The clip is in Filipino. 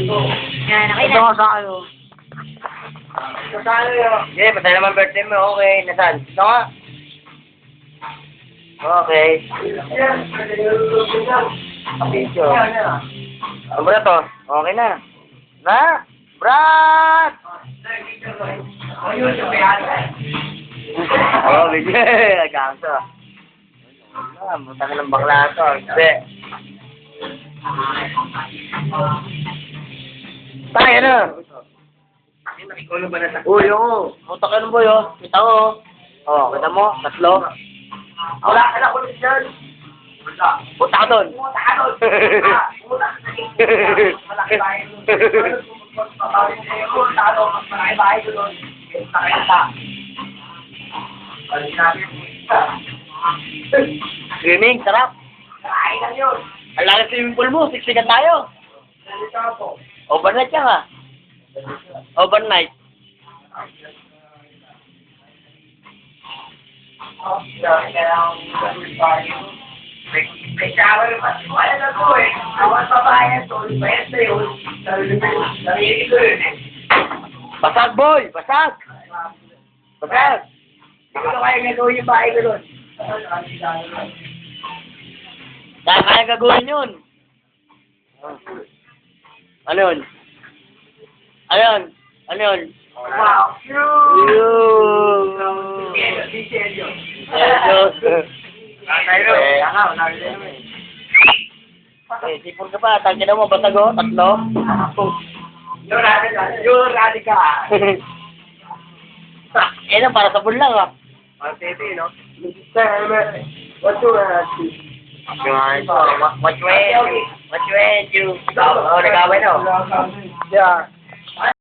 Yan, okay Ito na. nga sa kayo. Kasano yun? Sige, patay naman birthday mo. Okay, nasaan? Ito nga. Okay. Picture. Ano ba na to? Okay na. Na? Brad! Oh, bigla. Nagkakasa. Buta ka ng bakla to. Hindi. Tayo na. Uy, oo. Buta ka ng boy, oh. Kita ko, oh. Oh, kita mo? Tatlo. Wala ka na ulit dyan. Punta ka doon. Punta ka doon. Malaki bahay doon. Malaki bahay doon. Swimming, sarap. Kain lang yun. Ang laki swimming pool mo, siksikan tayo. Overnight ka nga. Overnight. May shower pa si Wala na ko eh. Awan pa bayan to. Bayad na yun. Narinig ko yun eh. Basag boy! Basag! Basag! Hindi ko na kaya gagawin yung bahay ko doon. Kaya gagawin yun. Ano yun? Ano yun? Ano yun? Wow! Seryo. Sipon ka pa, tangin mo, basag o, tatlo. Yung radical. Eh, na, para sa bull lang, ah. Para sa TV, no? What's your attitude? What you want? Oh, nag-away, no? Yeah.